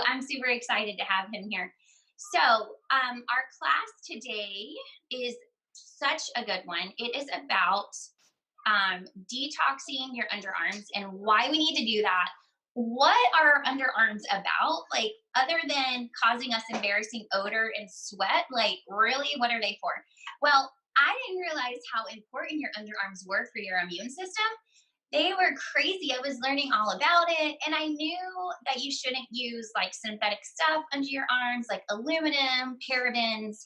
I'm super excited to have him here. So, our class today is such a good one. It is about detoxing your underarms and why we need to do that. What are underarms about? Like, other than causing us embarrassing odor and sweat, like, really, what are they for? Well, I didn't realize how important your underarms were for your immune system. They were crazy. I was learning all about it, and I knew that you shouldn't use like synthetic stuff under your arms, like aluminum, parabens,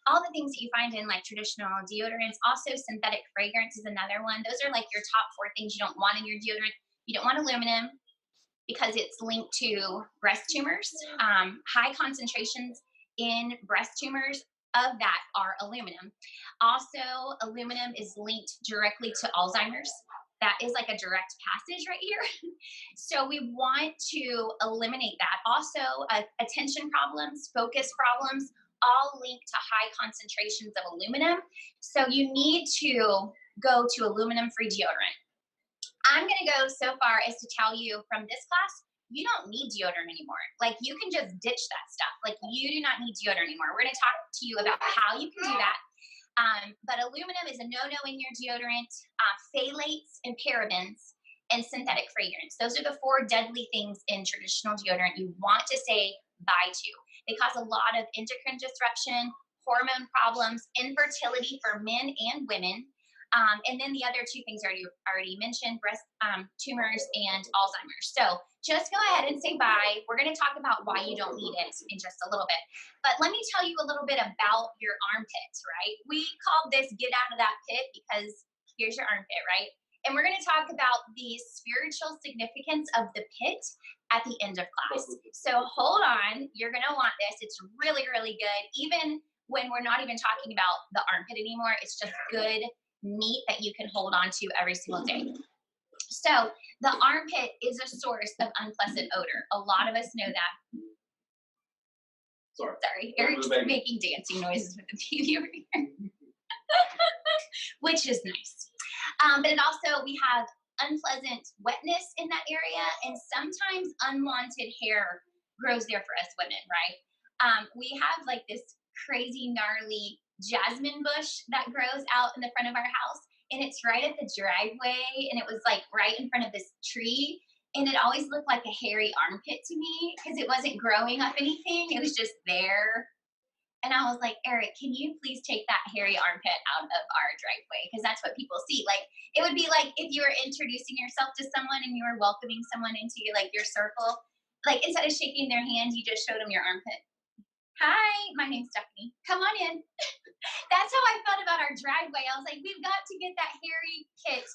all the things that you find in like traditional deodorants. Also, synthetic fragrance is another one. Those are like your top four things you don't want in your deodorant. You don't want aluminum because it's linked to breast tumors. High concentrations in breast tumors of that are aluminum. Also, aluminum is linked directly to Alzheimer's. That is like a direct passage right here. So we want to eliminate that. Also, attention problems, focus problems, all linked to high concentrations of aluminum. So you need to go to aluminum-free deodorant. I'm going to go so far as to tell you from this class, you don't need deodorant anymore. Like, you can just ditch that stuff. Like, you do not need deodorant anymore. We're going to talk to you about how you can do that. But aluminum is a no-no in your deodorant. Phthalates and parabens and synthetic fragrance. Those are the four deadly things in traditional deodorant you want to say bye to. They cause a lot of endocrine disruption, hormone problems, infertility for men and women. And then the other two things already mentioned, breast tumors and Alzheimer's. So just go ahead and say bye. We're going to talk about why you don't need it in just a little bit. But let me tell you a little bit about your armpits, right? We called this Get Out of That Pit because here's your armpit, right? And we're going to talk about the spiritual significance of the pit at the end of class. So hold on. You're going to want this. It's really, really good. Even when we're not even talking about the armpit anymore, it's just good meat that you can hold on to every single day. So the armpit is a source of unpleasant odor. A lot of us know that. Sorry, Eric's making dancing noises with the TV over here, which is nice. But it also, we have unpleasant wetness in that area, and sometimes unwanted hair grows there for us women, right? We have like this crazy gnarly jasmine bush that grows out in the front of our house, and it's right at the driveway, and it was like right in front of this tree, and it always looked like a hairy armpit to me because it wasn't growing up anything. It was just there. And I was like, Eric, can you please take that hairy armpit out of our driveway? Because that's what people see. Like, it would be like if you were introducing yourself to someone and you were welcoming someone into like your circle, like instead of shaking their hand, you just showed them your armpit. Hi, my name's Stephanie. Come on in. That's how I felt about our driveway. I was like, we've got to get that hairy pit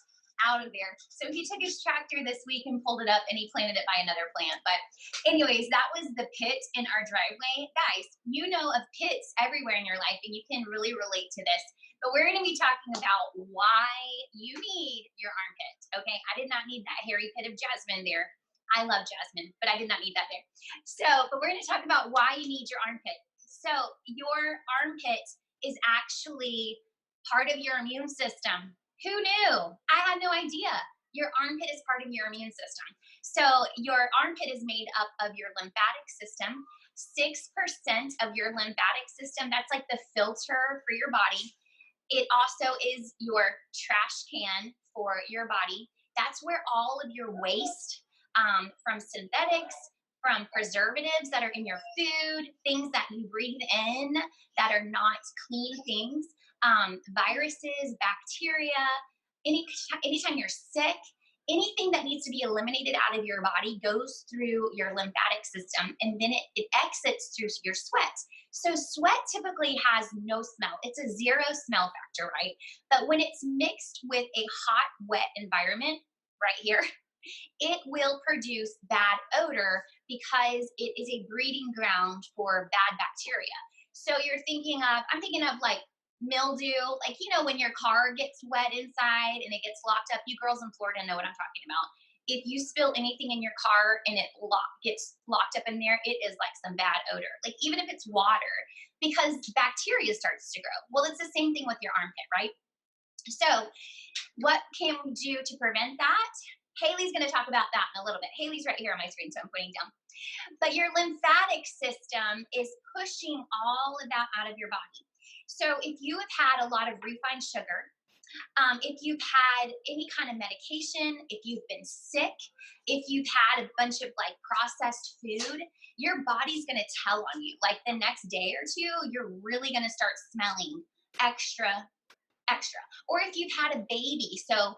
out of there. So he took his tractor this week and pulled it up, and he planted it by another plant. But anyways, that was the pit in our driveway. Guys, you know of pits everywhere in your life, and you can really relate to this. But we're going to be talking about why you need your armpit. Okay, I did not need that hairy pit of jasmine there. I love jasmine, but I did not need that there. So, but we're going to talk about why you need your armpit. So your armpit is actually part of your immune system. Who knew? I had no idea. Your armpit is part of your immune system. So your armpit is made up of your lymphatic system. 6% of your lymphatic system, that's like the filter for your body. It also is your trash can for your body. That's where all of your waste from synthetics, from preservatives that are in your food, things that you breathe in that are not clean things, viruses, bacteria, anytime you're sick, anything that needs to be eliminated out of your body goes through your lymphatic system, and then it exits through your sweat. So sweat typically has no smell. It's a zero smell factor, right? But when it's mixed with a hot, wet environment, right here, it will produce bad odor because it is a breeding ground for bad bacteria. So I'm thinking of like mildew, like, you know, when your car gets wet inside and it gets locked up. You girls in Florida know what I'm talking about. If you spill anything in your car and it gets locked up in there, it is like some bad odor. Like, even if it's water, because bacteria starts to grow. Well, it's the same thing with your armpit, right? So what can we do to prevent that? Haley's going to talk about that in a little bit. Haley's right here on my screen, so I'm pointing down. But your lymphatic system is pushing all of that out of your body. So if you have had a lot of refined sugar, if you've had any kind of medication, if you've been sick, if you've had a bunch of like processed food, your body's going to tell on you. Like the next day or two, you're really going to start smelling extra, extra. Or if you've had a baby, so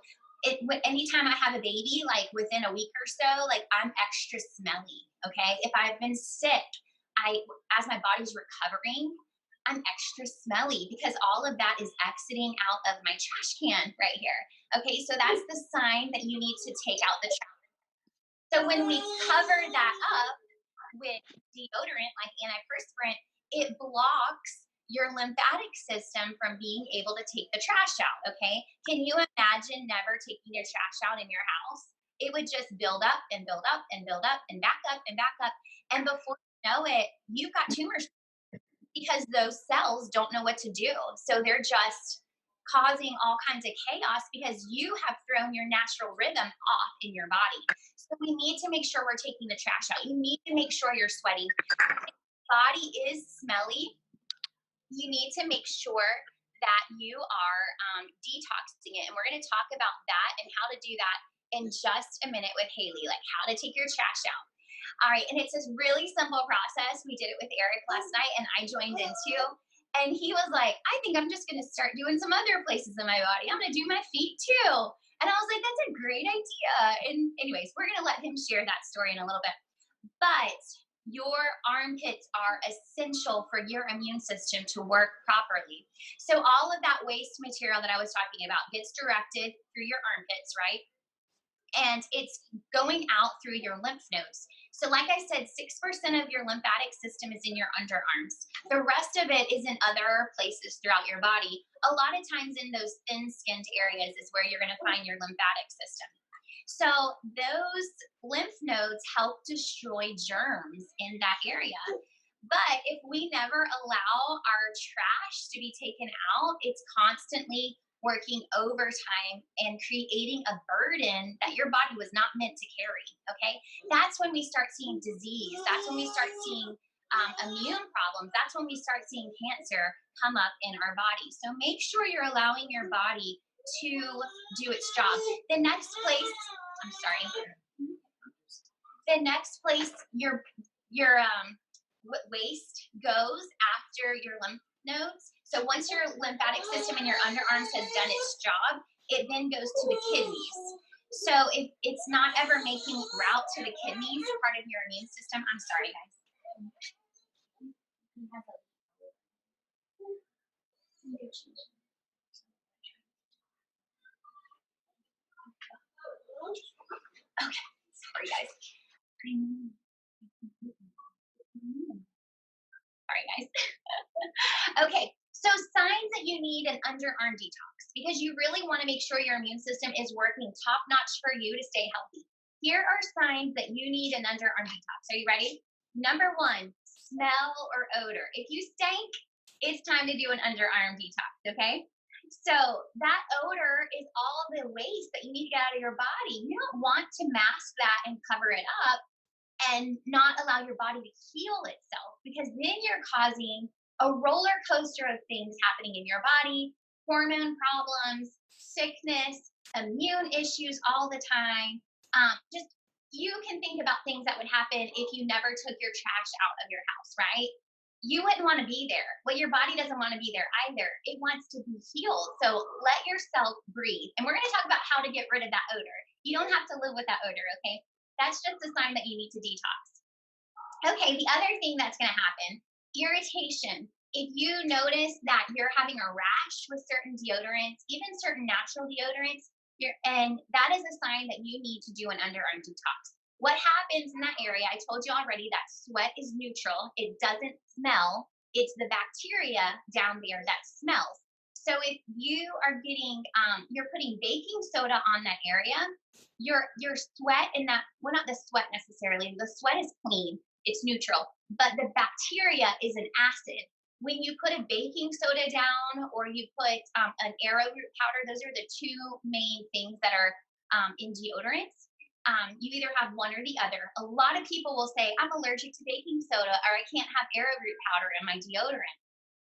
anytime I have a baby, like within a week or so, like I'm extra smelly. Okay, if I've been sick, I as my body's recovering, I'm extra smelly because all of that is exiting out of my trash can right here. Okay, so that's the sign that you need to take out the trash. So when we cover that up with deodorant like antiperspirant, it blocks your lymphatic system from being able to take the trash out. Okay, can you imagine never taking your trash out in your house? It would just build up and build up and build up and back up and back up. And before you know it, you've got tumors because those cells don't know what to do. So they're just causing all kinds of chaos because you have thrown your natural rhythm off in your body. So we need to make sure we're taking the trash out. You need to make sure you're sweating. If your body is smelly, you need to make sure that you are detoxing it. And we're going to talk about that and how to do that in just a minute with Haley, like how to take your trash out. All right, and it's this really simple process. We did it with Eric last night, and I joined in too. And he was like, I think I'm just going to start doing some other places in my body. I'm going to do my feet too. And I was like, that's a great idea. And anyways, we're going to let him share that story in a little bit. But your armpits are essential for your immune system to work properly. So all of that waste material that I was talking about gets directed through your armpits, right? And it's going out through your lymph nodes. So, like I said, 6% of your lymphatic system is in your underarms. The rest of it is in other places throughout your body. A lot of times in those thin skinned areas is where you're going to find your lymphatic system. So, those lymph nodes help destroy germs in that area. But if we never allow our trash to be taken out, it's constantly working overtime and creating a burden that your body was not meant to carry. Okay. That's when we start seeing disease. That's when we start seeing immune problems. That's when we start seeing cancer come up in our body. So make sure you're allowing your body to do its job. The next place, I'm sorry, the next place your waste goes after your lymph nodes. So once your lymphatic system in your underarms has done its job, it then goes to the kidneys. So if it's not ever making route to the kidneys, part of your immune system, I'm sorry, guys. Okay, sorry, guys. Sorry, guys. Okay, so signs that you need an underarm detox because you really want to make sure your immune system is working top notch for you to stay healthy. Here are signs that you need an underarm detox. Are you ready? Number one, smell or odor. If you stink, it's time to do an underarm detox, okay? So that odor is all the waste that you need to get out of your body. You don't want to mask that and cover it up and not allow your body to heal itself because then you're causing a roller coaster of things happening in your body, hormone problems, sickness, immune issues all the time. Just you can think about things that would happen if you never took your trash out of your house, right? You wouldn't want to be there. Well, your body doesn't want to be there either. It wants to be healed. So let yourself breathe. And we're going to talk about how to get rid of that odor. You don't have to live with that odor, okay? That's just a sign that you need to detox. Okay, the other thing that's going to happen, irritation. If you notice that you're having a rash with certain deodorants, even certain natural deodorants, and that is a sign that you need to do an underarm detox. What happens in that area, I told you already that sweat is neutral. It doesn't smell. It's the bacteria down there that smells. So if you are getting, you're putting baking soda on that area, your sweat in that, well, not the sweat necessarily, the sweat is clean, it's neutral, but the bacteria is an acid. When you put a baking soda down or you put an arrowroot powder, those are the two main things that are in deodorants. You either have one or the other. A lot of people will say, I'm allergic to baking soda or I can't have arrowroot powder in my deodorant.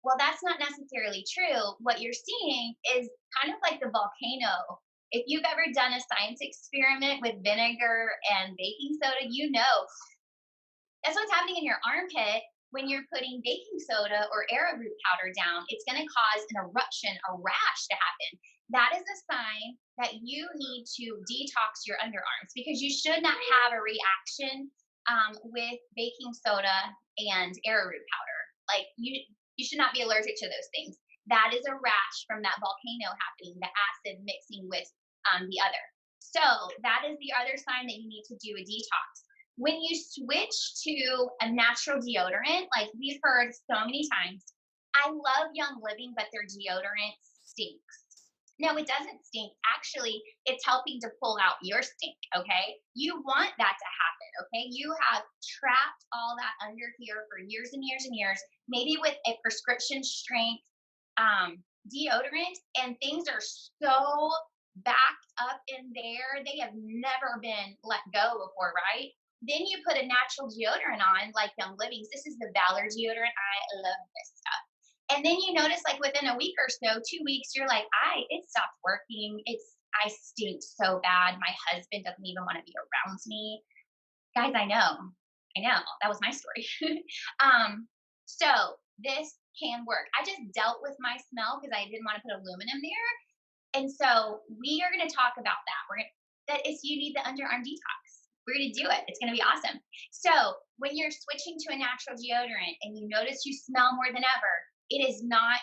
Well, that's not necessarily true. What you're seeing is kind of like the volcano. If you've ever done a science experiment with vinegar and baking soda, you know that's what's happening in your armpit when you're putting baking soda or arrowroot powder down. It's going to cause an eruption, a rash to happen. That is a sign that you need to detox your underarms because you should not have a reaction with baking soda and arrowroot powder. Like you should not be allergic to those things. That is a rash from that volcano happening, the acid mixing with the other. So that is the other sign that you need to do a detox. When you switch to a natural deodorant, like we've heard so many times, I love Young Living, but their deodorant stinks. No, it doesn't stink. Actually, it's helping to pull out your stink, okay? You want that to happen, okay? You have trapped all that under here for years and years and years, maybe with a prescription strength deodorant, and things are so backed up in there. They have never been let go before, right? Then you put a natural deodorant on, like Young Living's. This is the Valor deodorant. I love this stuff. And then you notice, like within a week or so, 2 weeks, you're like, it stopped working. I stink so bad. My husband doesn't even want to be around me. Guys, I know. That was my story. So this can work. I just dealt with my smell because I didn't want to put aluminum there. And so we are going to talk about that. That is, you need the underarm detox. We're going to do it. It's going to be awesome. So when you're switching to a natural deodorant and you notice you smell more than ever, it is not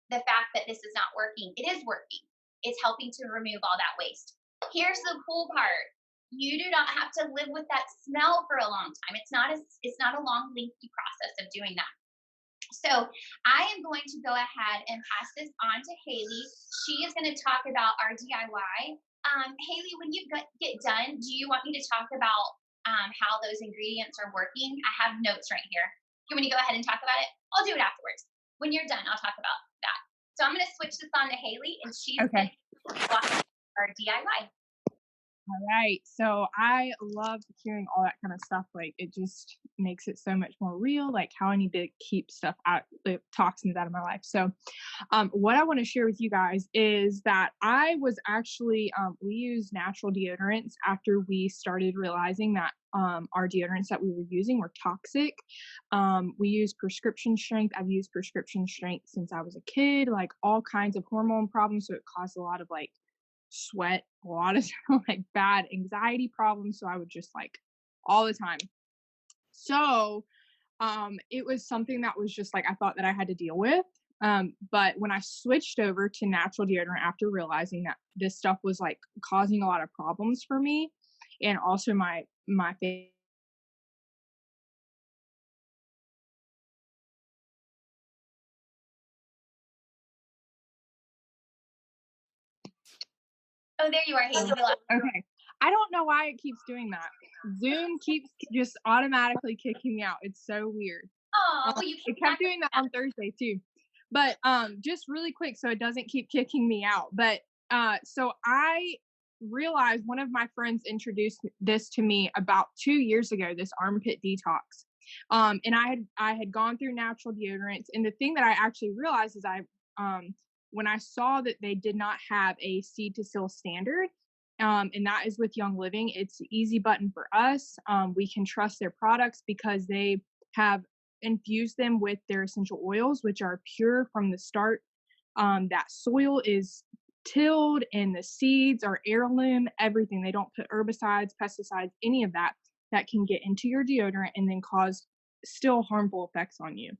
the fact that this is not working. It is working. It's helping to remove all that waste. Here's the cool part. You do not have to live with that smell for a long time. It's not a long, lengthy process of doing that. So I am going to go ahead and pass this on to Haley. She is going to talk about our DIY. Haley, when you get done, do you want me to talk about how those ingredients are working? I have notes right here. You want me to go ahead and talk about it? I'll do it afterwards. When you're done, I'll talk about that. So I'm going to switch this on to Haley, and she's going to walk our DIY. All right. So I love hearing all that kind of stuff. Like it just makes it so much more real, like how I need to keep stuff out, the toxins out of my life. So what I want to share with you guys is that I was actually, we use natural deodorants after we started realizing that our deodorants that we were using were toxic. We use prescription strength. I've used prescription strength since I was a kid, like all kinds of hormone problems. So it caused a lot of like sweat, a lot of like bad anxiety problems. So I would just like all the time. So it was something that was just like I thought that I had to deal with. But when I switched over to natural deodorant after realizing that this stuff was like causing a lot of problems for me, and also my face. Oh, there you are, Haley. Okay. I don't know why it keeps doing that. Zoom keeps just automatically kicking me out. It's so weird. Oh, well, It kept doing that on Thursday too. But just really quick so it doesn't keep kicking me out. But so I realized one of my friends introduced this to me about 2 years ago, this armpit detox. And I had gone through natural deodorants, and the thing that I actually realized is when I saw that they did not have a seed to seal standard, and that is with Young Living, it's an easy button for us. We can trust their products because they have infused them with their essential oils, which are pure from the start. That soil is tilled and the seeds are heirloom, everything. They don't put herbicides, pesticides, any of that can get into your deodorant and then cause still harmful effects on you.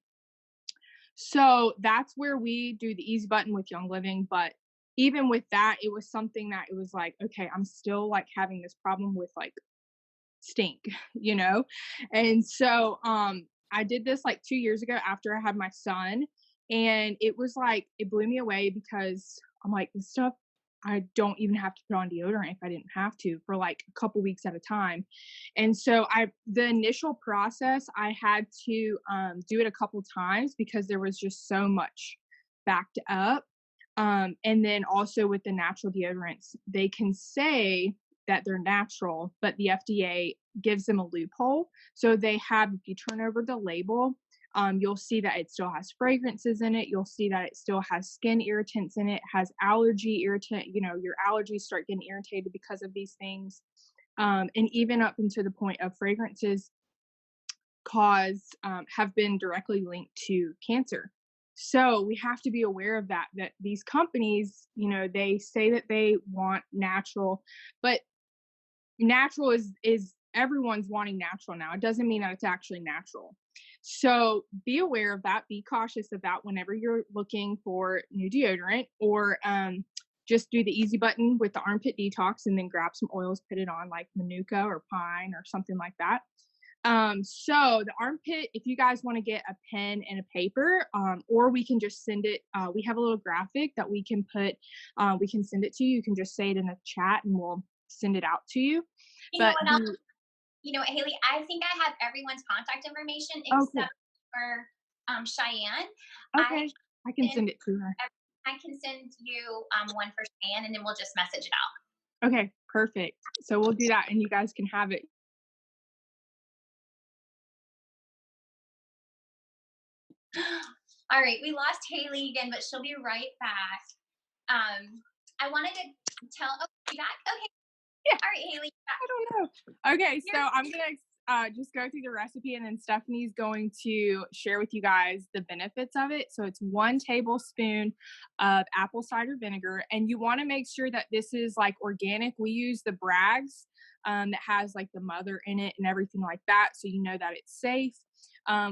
So that's where we do the easy button with Young Living. But even with that, it was something that it was like, okay, I'm still like having this problem with like stink, you know? And so I did this like 2 years ago after I had my son. And it was like, it blew me away because I'm like, this stuff, I don't even have to put on deodorant if I didn't have to for like a couple weeks at a time. And so the initial process, I had to do it a couple times because there was just so much backed up. And then also with the natural deodorants, they can say that they're natural, but the FDA gives them a loophole. So they have, if you turn over the label, you'll see that it still has fragrances in it. You'll see that it still has skin irritants in it, has allergy irritant. Your allergies start getting irritated because of these things. And even up into the point of fragrances have been directly linked to cancer. So we have to be aware of that these companies, they say that they want natural, but natural is everyone's wanting natural now. It doesn't mean that it's actually natural. So be aware of that. Be cautious of that whenever you're looking for new deodorant, or just do the easy button with the armpit detox and then grab some oils, put it on like manuka or pine or something like that. So the armpit, if you guys want to get a pen and a paper, or we can just send it, we have a little graphic that we can send it to you. You can just say it in the chat and we'll send it out to you. You know But what else? You know what, Haley? I think I have everyone's contact information cool. except for Cheyenne. Okay, I can send it to her. I can send you one for Cheyenne, and then we'll just message it out. Okay, perfect. So we'll do that, and you guys can have it. All right, we lost Haley again, but she'll be right back. I wanted to tell. Oh, you back? Okay. Yeah. All right, Haley. I don't know. Okay, so I'm gonna just go through the recipe, and then Stephanie's going to share with you guys the benefits of it. So it's 1 tablespoon of apple cider vinegar, and you want to make sure that this is like organic. We use the Bragg's that has like the mother in it and everything like that, so you know that it's safe.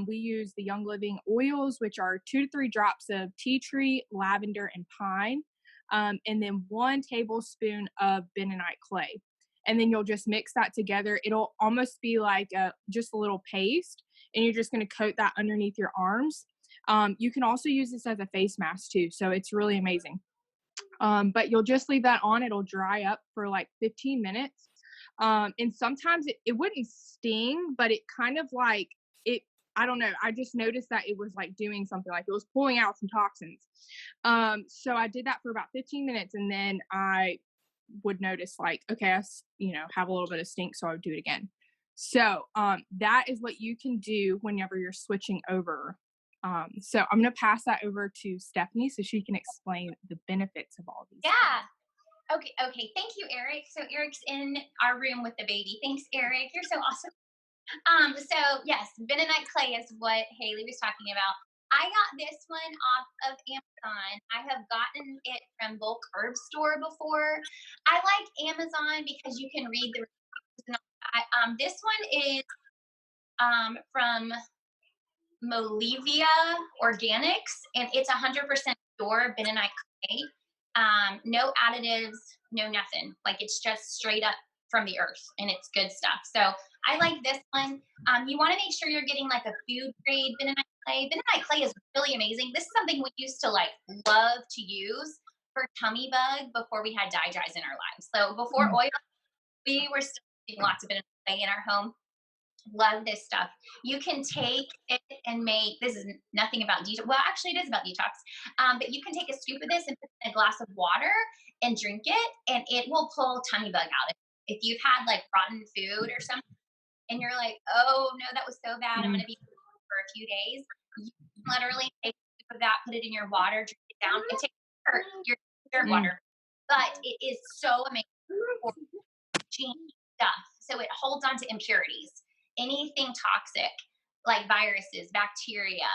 We use the Young Living oils, which are 2 to 3 drops of tea tree, lavender, and pine, and then 1 tablespoon of bentonite clay. And then you'll just mix that together. It'll almost be like just a little paste, and you're just going to coat that underneath your arms. You can also use this as a face mask too, so it's really amazing. But you'll just leave that on. It'll dry up for like 15 minutes. And sometimes it wouldn't sting, but it kind of like it. I don't know. I just noticed that it was like doing something, like it was pulling out some toxins. So I did that for about 15 minutes, and then I would notice like, okay, I have a little bit of stink, so I would do it again. So that is what you can do whenever you're switching over. So I'm going to pass that over to Stephanie so she can explain the benefits of all these. Yeah. Okay. Thank you, Eric. So Eric's in our room with the baby. Thanks, Eric. You're so awesome. So yes, bentonite clay is what Haley was talking about. I got this one off of Amazon. I have gotten it from bulk herb store before. I like Amazon because you can read the reviews and all that. This one is from Molivia Organics, and it's 100% pure bentonite clay. No additives, no nothing. Like it's just straight up from the earth, and it's good stuff. So I like this one. You want to make sure you're getting like a food grade bentonite clay. Bentonite clay is really amazing. This is something we used to like love to use for tummy bug before we had dye dries in our lives. So before oil, we were still using lots of bentonite clay in our home. Love this stuff. You can take it and make, this is nothing about detox. Well, actually it is about detox. But you can take a scoop of this and put it in a glass of water and drink it, and it will pull tummy bug out. If you've had like rotten food or something and you're like, oh no, that was so bad, I'm going to be for a few days, you can literally take a scoop of that, put it in your water, drink it down, and take your dirt water. But it is so amazing for stuff. So it holds on to impurities. Anything toxic like viruses, bacteria,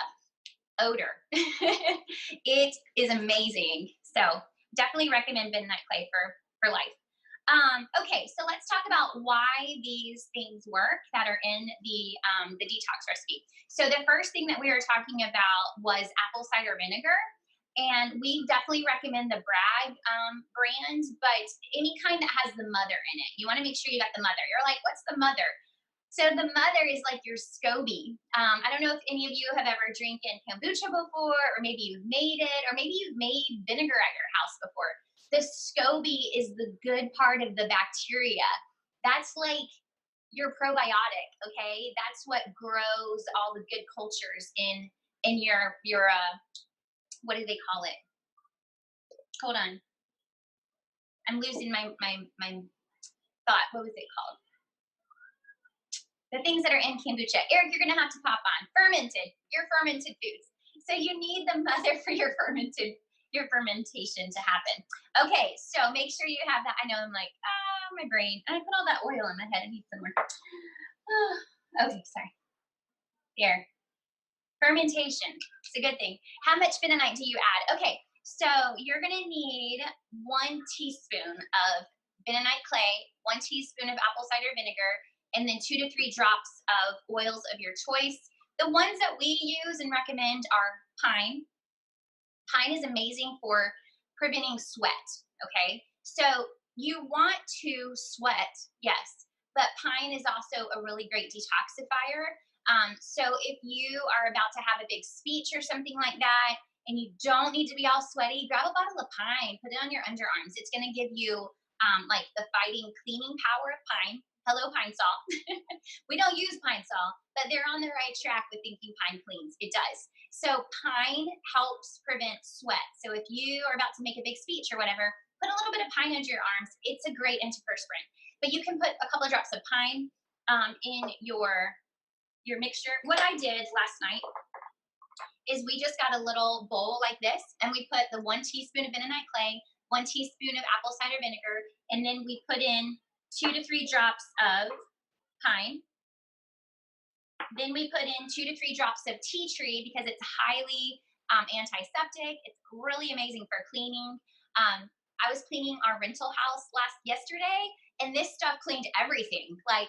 odor. It is amazing. So definitely recommend bentonite clay for life. Okay, so let's talk about why these things work that are in the detox recipe. So the first thing that we were talking about was apple cider vinegar. And we definitely recommend the Bragg brand, but any kind that has the mother in it. You want to make sure you got the mother. You're like, what's the mother? So the mother is like your SCOBY. I don't know if any of you have ever drinking kombucha before, or maybe you've made it, or maybe you've made vinegar at your house before. The SCOBY is the good part of the bacteria. That's like your probiotic, okay? That's what grows all the good cultures in your what do they call it? Hold on. I'm losing my thought, what was it called? The things that are in kombucha. Eric, you're going to have to pop on. Your fermented foods. So you need the mother for your fermentation to happen. Okay, so make sure you have that. I know I'm like, my brain. And I put all that oil in my head. I need somewhere. Okay, sorry. There. Fermentation. It's a good thing. How much bentonite do you add? Okay, so you're going to need 1 teaspoon of bentonite clay, 1 teaspoon of apple cider vinegar, and then 2 to 3 drops of oils of your choice. The ones that we use and recommend are pine. Pine is amazing for preventing sweat, okay? So you want to sweat, yes, but pine is also a really great detoxifier. So if you are about to have a big speech or something like that, and you don't need to be all sweaty, grab a bottle of pine, put it on your underarms. It's going to give you like the fighting cleaning power of pine. Hello, pine salt. We don't use pine salt, but they're on the right track with thinking pine cleans. It does. So pine helps prevent sweat. So if you are about to make a big speech or whatever, put a little bit of pine under your arms. It's a great antiperspirant. But you can put a couple of drops of pine in your mixture. What I did last night is we just got a little bowl like this, and we put the 1 teaspoon of bentonite clay, 1 teaspoon of apple cider vinegar, and then we put in 2 to 3 drops of pine. Then we put in 2 to 3 drops of tea tree because it's highly antiseptic. It's really amazing for cleaning. I was cleaning our rental house yesterday, and this stuff cleaned everything. Like,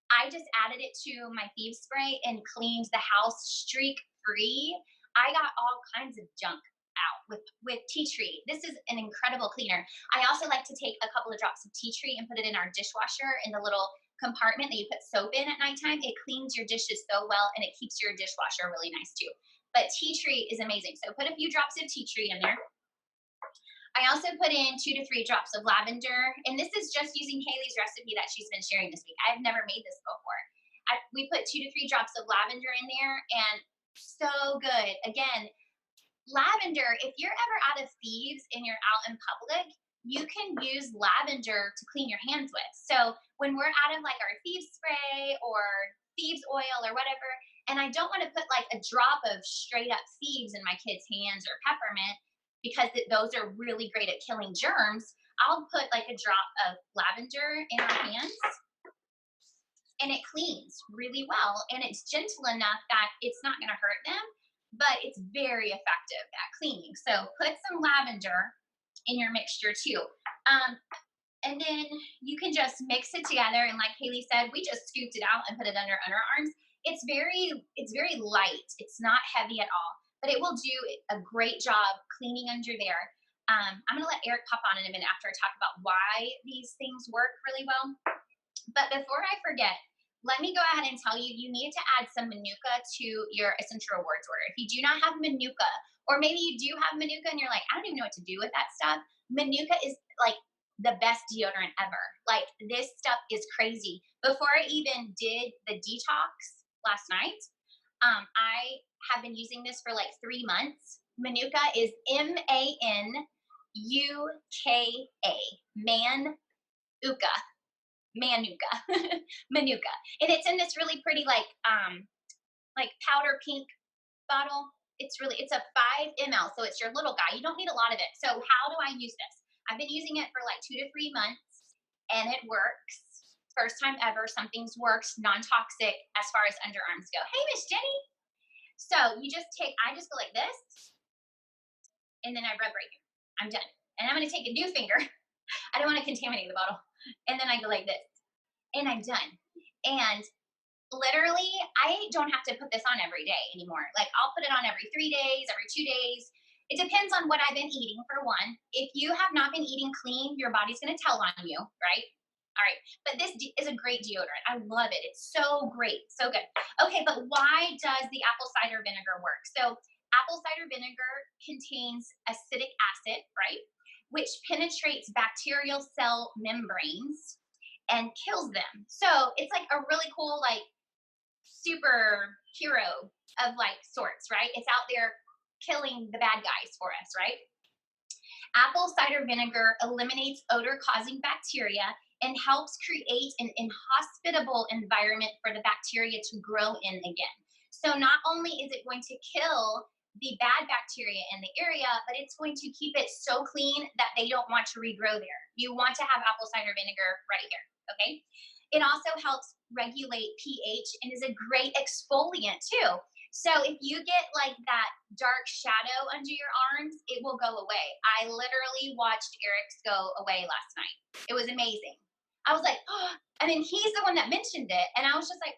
I just added it to my thieves spray and cleaned the house streak free. I got all kinds of junk out with tea tree. This is an incredible cleaner. I also like to take a couple of drops of tea tree and put it in our dishwasher in the little compartment that you put soap in at nighttime. It cleans your dishes so well, and it keeps your dishwasher really nice too. But tea tree is amazing. So put a few drops of tea tree in there. I also put in 2 to 3 drops of lavender, and this is just using Haley's recipe that she's been sharing this week. I've never made this before. We put 2 to 3 drops of lavender in there, and so good. Again, lavender, if you're ever out of thieves and you're out in public, you can use lavender to clean your hands with. So when we're out of like our thieves spray or thieves oil or whatever, and I don't want to put like a drop of straight up thieves in my kids' hands or peppermint because those are really great at killing germs, I'll put like a drop of lavender in our hands, and it cleans really well, and it's gentle enough that it's not going to hurt them, but it's very effective at cleaning. So put some lavender in your mixture too. And then you can just mix it together. And like Haley said, we just scooped it out and put it under underarms. It's very light. It's not heavy at all, but it will do a great job cleaning under there. I'm going to let Eric pop on in a minute after I talk about why these things work really well. But before I forget, let me go ahead and tell you, you need to add some Manuka to your Essential Rewards order. If you do not have Manuka, or maybe you do have Manuka and you're like, I don't even know what to do with that stuff. Manuka is like the best deodorant ever. Like, this stuff is crazy. Before I even did the detox last night, I have been using this for like 3 months. Manuka is Manuka, Manuka. Manuka. Manuka. And it's in this really pretty like powder pink bottle. It's a 5 ml, so it's your little guy. You don't need a lot of it. So how do I use this? I've been using it for like 2 to 3 months, and it works. First time ever, something's worked, non-toxic as far as underarms go. Hey, Miss Jenny. So I just go like this, and then I rub right here. I'm done. And I'm going to take a new finger. I don't want to contaminate the bottle. And then I go like this, and I'm done. And literally, I don't have to put this on every day anymore. Like, I'll put it on every 3 days, every 2 days. It depends on what I've been eating, for one. If you have not been eating clean, your body's going to tell on you, right? All right. But this is a great deodorant. I love it. It's so great. So good. Okay, but why does the apple cider vinegar work? So apple cider vinegar contains acetic acid, right? Which penetrates bacterial cell membranes and kills them. So it's like a really cool, like, superhero of like sorts, right? It's out there killing the bad guys for us, right? Apple cider vinegar eliminates odor causing bacteria and helps create an inhospitable environment for the bacteria to grow in again. So not only is it going to kill the bad bacteria in the area, but it's going to keep it so clean that they don't want to regrow there. You want to have apple cider vinegar right here, okay? It also helps regulate pH and is a great exfoliant too. So if you get like that dark shadow under your arms, it will go away. I literally watched Eric's go away last night. It was amazing. I was like, oh, and then he's the one that mentioned it. And I was just like,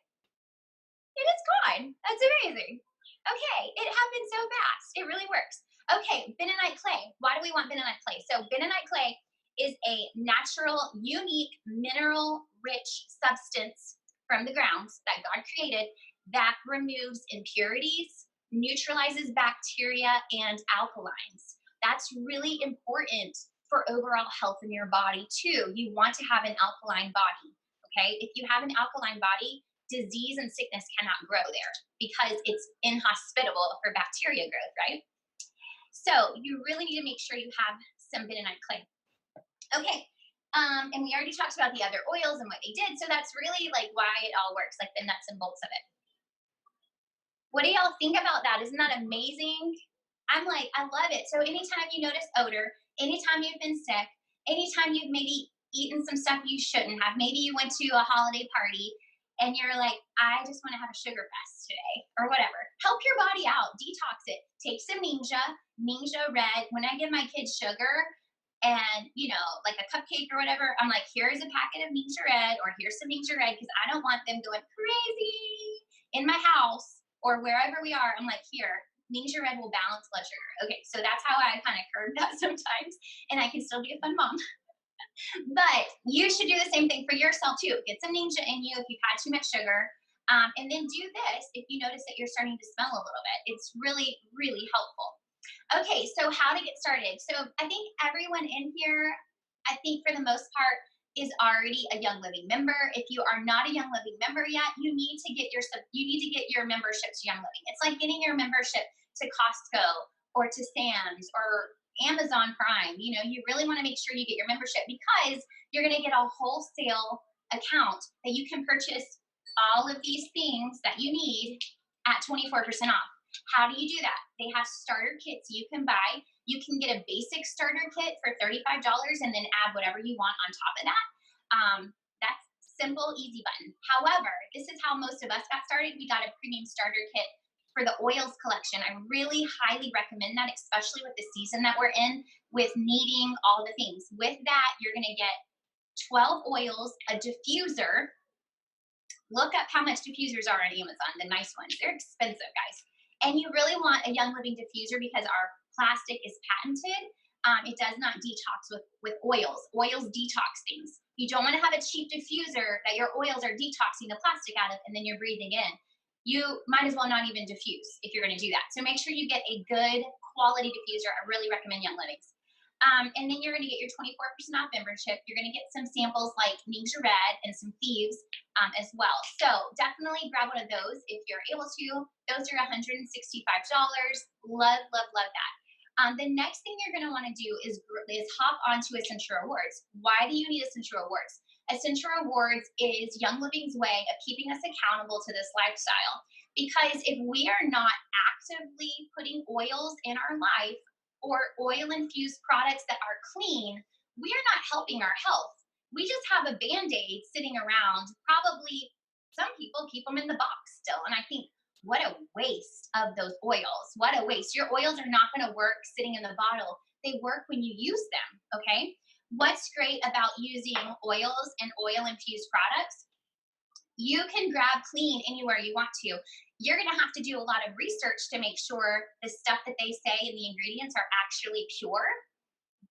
it is gone. That's amazing. Okay, it happened so fast. It really works. Okay, bentonite clay. Why do we want bentonite clay? So bentonite clay is a natural, unique, mineral-rich substance from the grounds that God created that removes impurities, neutralizes bacteria, and alkalines. That's really important for overall health in your body too. You want to have an alkaline body, okay? If you have an alkaline body, disease and sickness cannot grow there because it's inhospitable for bacteria growth, right? So you really need to make sure you have some bentonite clay. Okay, and we already talked about the other oils and what they did, so that's really like why it all works, like the nuts and bolts of it. What do y'all think about that? Isn't that amazing? I'm like, I love it. So anytime you notice odor, anytime you've been sick, anytime you've maybe eaten some stuff you shouldn't have, maybe you went to a holiday party and you're like, I just want to have a sugar fast today or whatever. Help your body out, detox it. Take some Ninja Red. When I give my kids sugar and, you know, like a cupcake or whatever, I'm like, here's a packet of Ninja Red or here's some Ninja Red because I don't want them going crazy in my house or wherever we are. I'm like, here, Ninja Red will balance blood sugar. Okay, so that's how I kind of curb that sometimes, and I can still be a fun mom. But you should do the same thing for yourself too. Get some Ninja in you if you've had too much sugar, and then do this if you notice that you're starting to smell a little bit. It's really, really helpful. Okay, so how to get started. So I think everyone in here, I think for the most part, is already a Young Living member. If you are not a Young Living member yet, you need to get your membership to Young Living. It's like getting your membership to Costco or to Sam's or Amazon Prime. You know, you really want to make sure you get your membership because you're going to get a wholesale account that you can purchase all of these things that you need at 24% off. How do you do that? They have starter kits you can buy. You can get a basic starter kit for $35 and then add whatever you want on top of that. That's simple, easy button. However, this is how most of us got started. We got a premium starter kit for the oils collection. I really highly recommend that, especially with the season that we're in, with needing all the things. With that, you're going to get 12 oils, a diffuser. Look up how much diffusers are on Amazon, the nice ones. They're expensive, guys. And you really want a Young Living diffuser because our plastic is patented. It does not detox with oils. Oils detox things. You don't want to have a cheap diffuser that your oils are detoxing the plastic out of and then you're breathing in. You might as well not even diffuse if you're going to do that. So make sure you get a good quality diffuser. I really recommend Young Living's. And then you're going to get your 24% off membership. You're going to get some samples like Ninja Red and some Thieves as well. So definitely grab one of those if you're able to. Those are $165. Love, love, love that. The next thing you're going to want to do is hop onto Essential Rewards. Why do you need Essential Rewards? Essential Rewards is Young Living's way of keeping us accountable to this lifestyle. Because if we are not actively putting oils in our life, or oil-infused products that are clean, we are not helping our health. We just have a Band-Aid sitting around. Probably some people keep them in the box still. And I think, what a waste of those oils. What a waste. Your oils are not going to work sitting in the bottle. They work when you use them, okay? What's great about using oils and oil-infused products? You can grab clean anywhere you want to. You're going to have to do a lot of research to make sure the stuff that they say and the ingredients are actually pure,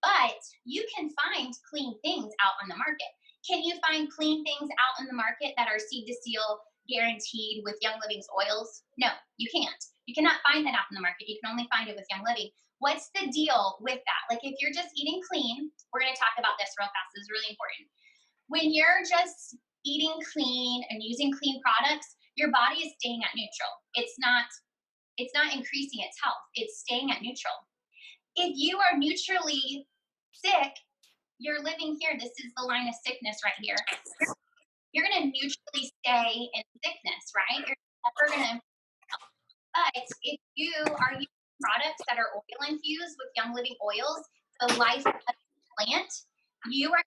but you can find clean things out on the market. Can you find clean things out in the market that are seed to seal guaranteed with Young Living's oils? No, you can't. You cannot find that out in the market. You can only find it with Young Living. What's the deal with that? Like if you're just eating clean, we're going to talk about this real fast. This is really important. When you're just eating clean and using clean products, your body is staying at neutral. It's not increasing its health. It's staying at neutral. If you are neutrally sick, you're living here. This is the line of sickness right here. You're going to neutrally stay in sickness, right? You're never going to. But if you are using products that are oil infused with Young Living oils, the life of the plant, you are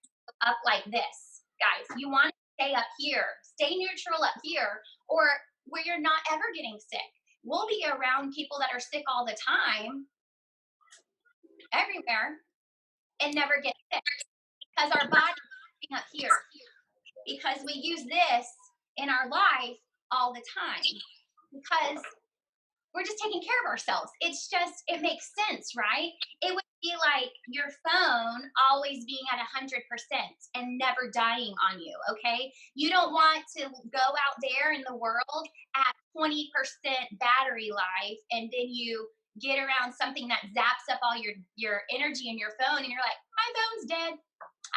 up like this, guys. You want to stay up here, stay neutral up here, or where you're not ever getting sick. We'll be around people that are sick all the time, everywhere, and never get sick because our body is up here. Because we use this in our life all the time. Because we're just taking care of ourselves. It's just, it makes sense, right? It would be like your phone always being at 100% and never dying on you, okay? You don't want to go out there in the world at 20% battery life and then you get around something that zaps up all your energy in your phone and you're like, my phone's dead.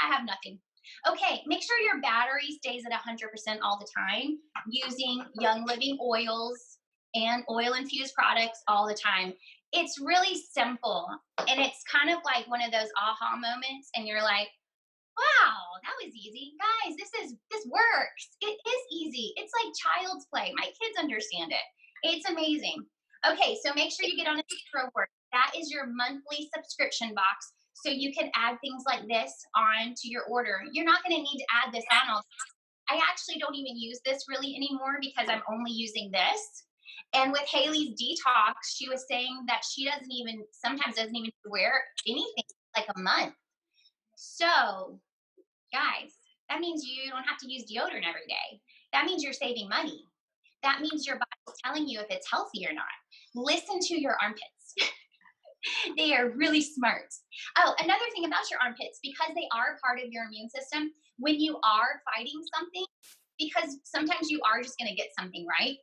I have nothing. Okay, make sure your battery stays at 100% all the time using Young Living oils and oil infused products all the time. It's really simple and it's kind of like one of those aha moments and you're like, wow, that was easy. Guys, this works. It is easy. It's like child's play. My kids understand it. It's amazing. Okay, so make sure you get on a reward. That is your monthly subscription box. So you can add things like this on to your order. You're not going to need to add this on all. I actually don't even use this really anymore because I'm only using this. And with Haley's detox, she was saying that she sometimes doesn't even wear anything like a month. So guys, that means you don't have to use deodorant every day. That means you're saving money. That means your body's telling you if it's healthy or not. Listen to your armpits. They are really smart. Oh, another thing about your armpits, because they are part of your immune system, when you are fighting something, because sometimes you are just going to get something, right?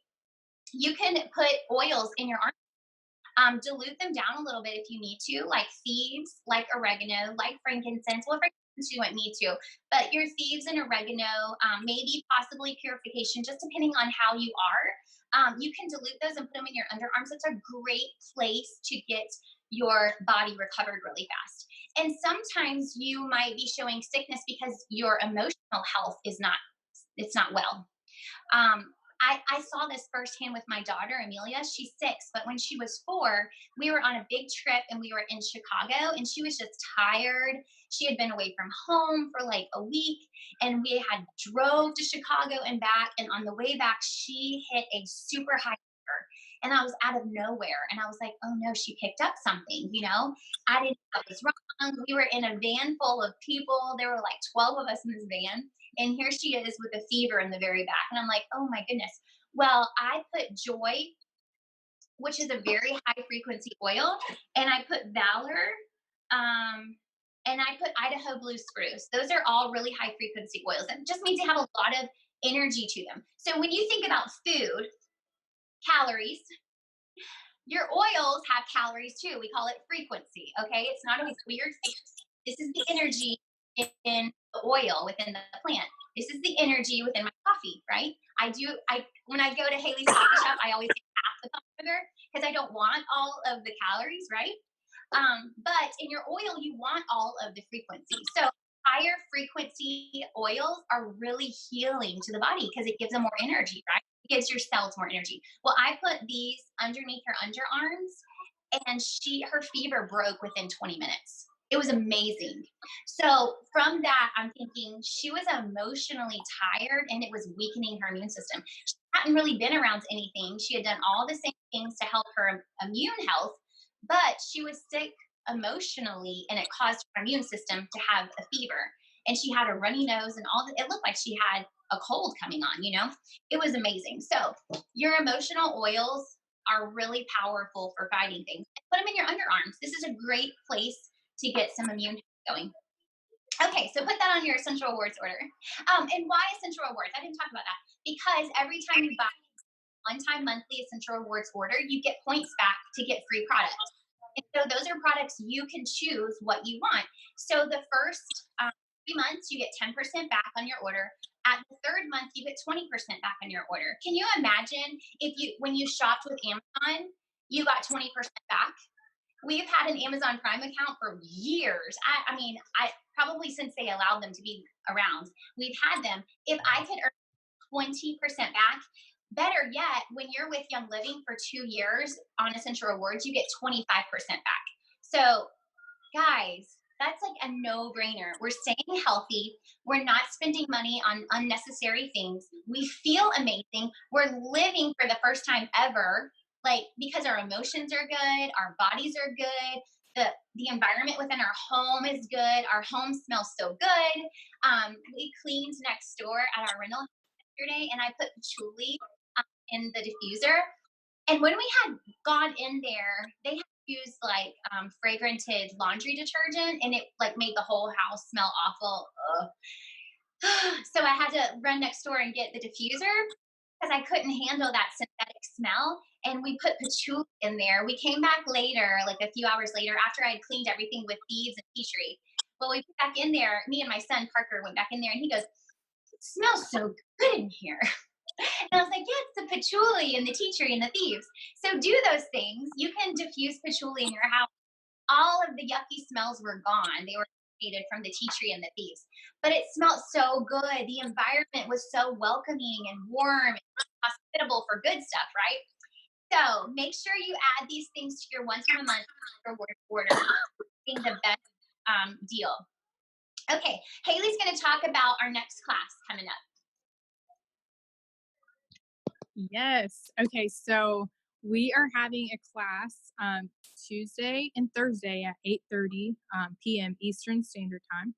You can put oils in your armpits. Dilute them down a little bit if you need to, like thieves, like oregano, like frankincense. Well, frankincense you wouldn't need to, but your thieves and oregano, maybe possibly purification, just depending on how you are. You can dilute those and put them in your underarms. It's a great place to get your body recovered really fast. And sometimes you might be showing sickness because your emotional health is not, it's not well. Um, I saw this firsthand with my daughter, Amelia. She's 6, but when she was 4, we were on a big trip and we were in Chicago and she was just tired. She had been away from home for like a week and we had drove to Chicago and back. And on the way back, she hit a super high fever. And I was out of nowhere. And I was like, oh no, she picked up something, you know? I didn't know what was wrong. We were in a van full of people. There were like 12 of us in this van. And here she is with a fever in the very back. And I'm like, oh my goodness. Well, I put Joy, which is a very high frequency oil, and I put Valor, and I put Idaho Blue Spruce. Those are all really high frequency oils. It just means they have a lot of energy to them. So when you think about food, calories, your oils have calories too. We call it frequency. Okay. It's not a weird thing. This is the energy in the oil within the plant. This is the energy within my coffee, right? When I go to Haley's coffee shop, I always get half the sugar because I don't want all of the calories, right? But in your oil, you want all of the frequency. So higher frequency oils are really healing to the body because it gives them more energy, right? It gives your cells more energy. Well, I put these underneath her underarms and her fever broke within 20 minutes. It was amazing. So from that, I'm thinking she was emotionally tired and it was weakening her immune system. She hadn't really been around anything. She had done all the same things to help her immune health, but she was sick emotionally and it caused her immune system to have a fever. And she had a runny nose and it looked like she had a cold coming on, you know? It was amazing. So your emotional oils are really powerful for fighting things. Put them in your underarms. This is a great place to get some immune going. Okay, so put that on your essential rewards order. And why essential rewards? I didn't talk about that. Because every time you buy one-time monthly essential rewards order, you get points back to get free products. And so those are products you can choose what you want. So the first 3 months, you get 10% back on your order. At the third month, you get 20% back on your order. Can you imagine when you shopped with Amazon, you got 20% back? We've had an Amazon Prime account for years. I mean, I probably since they allowed them to be around, we've had them. If I could earn 20% back, better yet, when you're with Young Living for 2 years on Essential Rewards, you get 25% back. So guys, that's like a no brainer. We're staying healthy. We're not spending money on unnecessary things. We feel amazing. We're living for the first time ever, like because our emotions are good, our bodies are good. The environment within our home is good. Our home smells so good. We cleaned next door at our rental yesterday, and I put patchouli in the diffuser, and when we had gone in there, they had used like fragranted laundry detergent, and it like made the whole house smell awful. Ugh. So I had to run next door and get the diffuser because I couldn't handle that synthetic smell. And we put patchouli in there. We came back later, like a few hours later, after I had cleaned everything with thieves and tea tree. Well, we put back in there. Me and my son Parker went back in there, and he goes, "It smells so good in here." And I was like, yeah, it's the patchouli and the tea tree and the thieves. So do those things. You can diffuse patchouli in your house. All of the yucky smells were gone. They were eliminated from the tea tree and the thieves. But it smelled so good. The environment was so welcoming and warm and hospitable for good stuff, right? So make sure you add these things to your one time a month reward order. Being the best deal. Okay, Haley's going to talk about our next class coming up. Yes. Okay. So we are having a class Tuesday and Thursday at 8:30 p.m. Eastern Standard Time,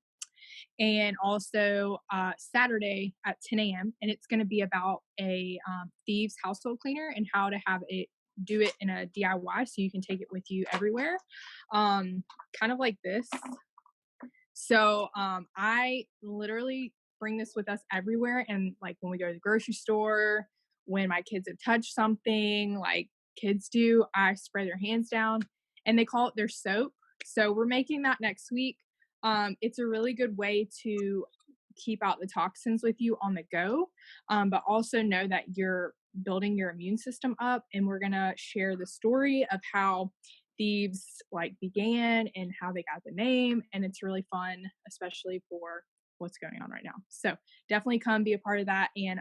and also Saturday at 10 a.m. And it's going to be about a thieves household cleaner and how to have it do it in a DIY so you can take it with you everywhere, kind of like this. So I literally bring this with us everywhere. And like when we go to the grocery store, when my kids have touched something like kids do, I spray their hands down and they call it their soap. So we're making that next week. It's a really good way to keep out the toxins with you on the go, but also know that you're building your immune system up. And we're going to share the story of how thieves like began and how they got the name, and it's really fun, especially for what's going on right now. So definitely come be a part of that. And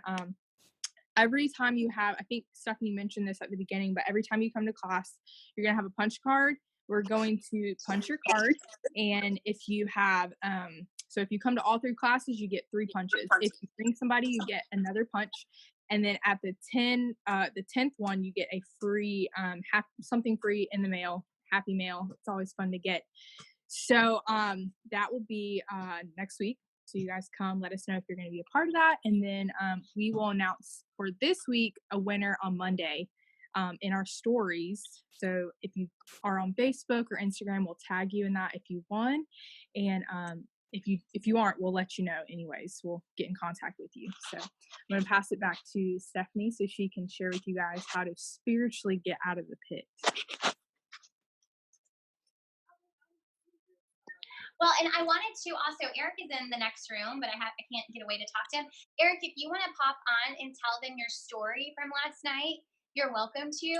every time you have, I think Stephanie mentioned this at the beginning, but every time you come to class, you're gonna have a punch card. We're going to punch your card, and if you have so if you come to all three classes, you get 3 punches. If you bring somebody, you get another punch. And then at the 10th one, you get a free something free in the mail, happy mail. It's always fun to get. So that will be next week. So you guys come, let us know if you're going to be a part of that, and then we will announce for this week a winner on Monday in our stories. So if you are on Facebook or Instagram, we'll tag you in that if you won, and if you aren't, we'll let you know anyways. We'll get in contact with you. So I'm going to pass it back to Stephanie so she can share with you guys how to spiritually get out of the pit. Well, and I wanted to also, Eric is in the next room, but I can't get away to talk to him. Eric, if you want to pop on and tell them your story from last night, you're welcome to.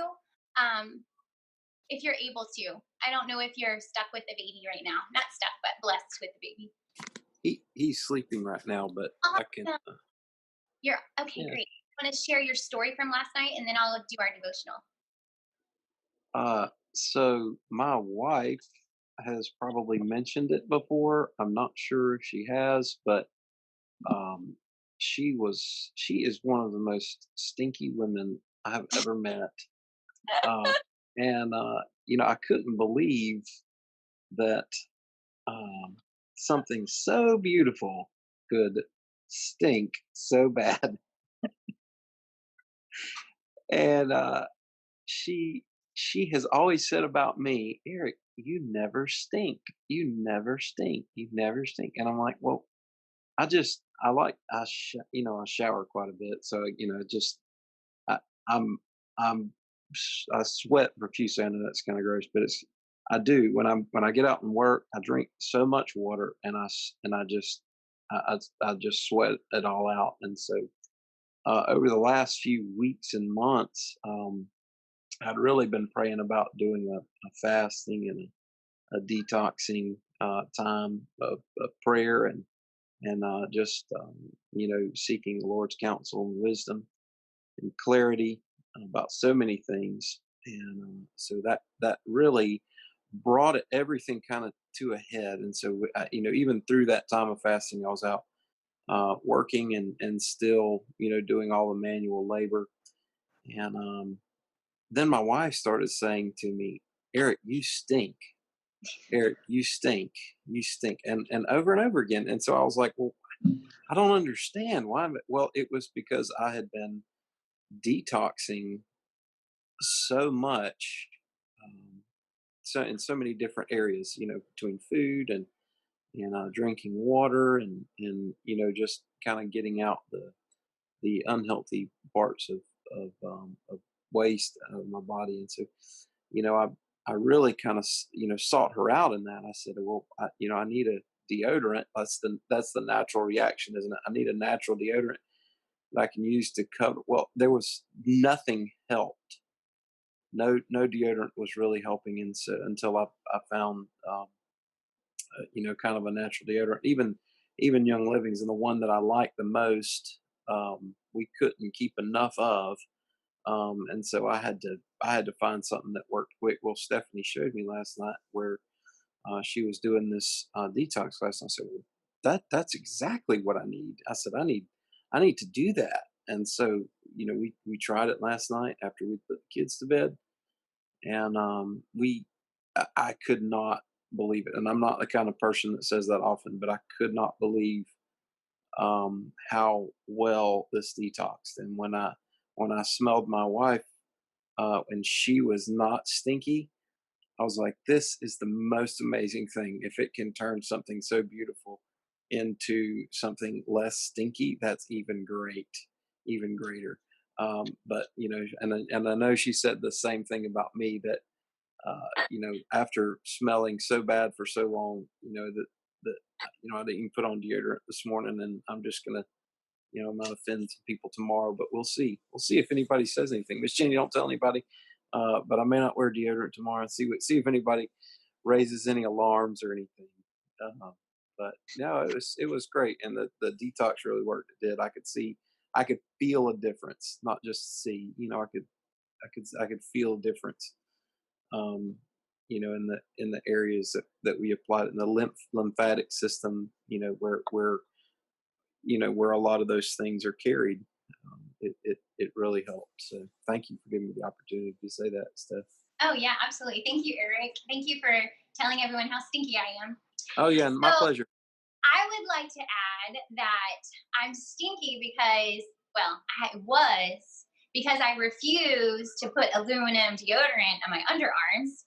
If you're able to. I don't know if you're stuck with the baby right now. Not stuck, but blessed with the baby. He's sleeping right now, but I can. You're okay, Yeah. great. You want to share your story from last night, and then I'll do our devotional. So my wife has probably mentioned it before. I'm not sure if she has, but she is one of the most stinky women I have ever met. Uh, and I couldn't believe that something so beautiful could stink so bad. And she she has always said about me, Eric, you never stink. You never stink. You never stink. And I'm like, well, I shower quite a bit, so just I, I'm I sweat profusely. I know that's kind of gross, but I do when I get out and work. I drink so much water, and I just sweat it all out. And so over the last few weeks and months, I'd really been praying about doing a fasting and a detoxing time of prayer and just seeking the Lord's counsel and wisdom and clarity about so many things, and so that really brought everything kind of to a head. And so even through that time of fasting, I was out working and still doing all the manual labor, and then my wife started saying to me, "Eric, you stink. Eric, you stink. You stink," and over again. And so I was like, "Well, I don't understand why." Well, it was because I had been detoxing so much, um, so in so many different areas, between food and drinking water and just kind of getting out the unhealthy parts of waste out of my body. And so, you know, I I really kind of sought her out in that. I said, well, I need a deodorant. That's the natural reaction, isn't it? I need a natural deodorant that I can use to cover. Well, there was nothing helped. No deodorant was really helping, and so until I found kind of a natural deodorant. Even Young Living's, and the one that I like the most, we couldn't keep enough of, and so I had to find something that worked quick. Well, Stephanie showed me last night where she was doing this detox class, and I said, "Well, that's exactly what I need." I said, "I need to do that." And so we tried it last night after we put the kids to bed, and I could not believe it. And I'm not the kind of person that says that often, but I could not believe how well this detoxed. And when I smelled my wife and she was not stinky, I was like, this is the most amazing thing. If it can turn something so beautiful into something less stinky, that's even great, even greater. But and I know she said the same thing about me, that after smelling so bad for so long, I didn't put on deodorant this morning, and I'm just gonna, I'm gonna offend some people tomorrow, but we'll see. We'll see if anybody says anything. Miss Jenny, don't tell anybody. But I may not wear deodorant tomorrow, and see if anybody raises any alarms or anything. Uh, but no, it was great, and the detox really worked. It did. I could feel a difference, not just see. I could feel a difference, um, in the areas that we applied in the lymphatic system, where a lot of those things are carried. It really helped. So thank you for giving me the opportunity to say that, Steph. Oh yeah, absolutely. Thank you, Eric. Thank you for telling everyone how stinky I am. Oh yeah, So my pleasure. I would like to add that I'm stinky because, well, I was because I refused to put aluminum deodorant on my underarms.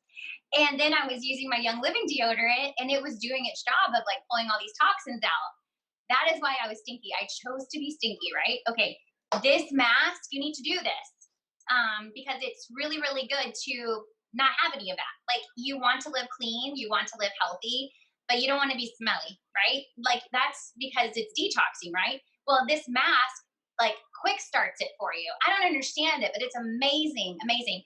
And then I was using my Young Living deodorant and it was doing its job of like pulling all these toxins out. That is why I was stinky. I chose to be stinky, right? Okay, this mask, you need to do this because it's really, really good to not have any of that. Like, you want to live clean, you want to live healthy, but you don't want to be smelly, right? Like, that's because it's detoxing, right? Well, this mask, like, quick starts it for you. I don't understand it, but it's amazing, amazing.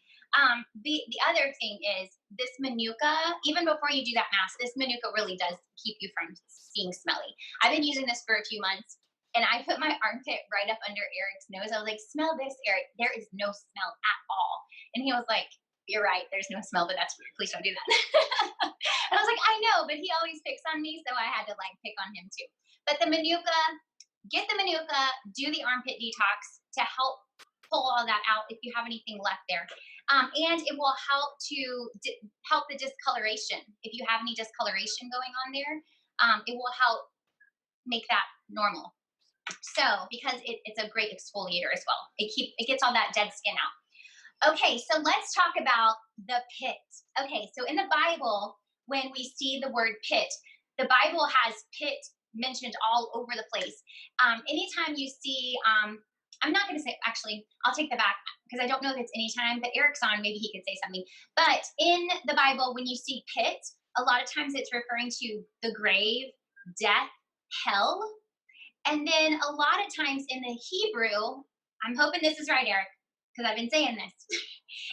The other thing is this manuka. Even before you do that mask, this manuka really does keep you from being smelly. I've been using this for a few months, and I put my armpit right up under Eric's nose. I was like, "Smell this, Eric. There is no smell at all." And he was like, "You're right. There's no smell, but that's weird. Please don't do that." And I was like, "I know," but he always picks on me, so I had to like pick on him too. But the manuka, get the manuka, do the armpit detox to help pull all that out if you have anything left there. And it will help to help the discoloration. If you have any discoloration going on there, it will help make that normal. So because it's a great exfoliator as well, it gets all that dead skin out. Okay, so let's talk about the pit. Okay, so in the Bible, when we see the word pit, the Bible has pit mentioned all over the place. Anytime you see, I'm not going to say, actually, I'll take that back because I don't know if it's anytime, but Eric's on, maybe he could say something. But in the Bible, when you see pit, a lot of times it's referring to the grave, death, hell. And then a lot of times in the Hebrew, I'm hoping this is right, Eric, because I've been saying this.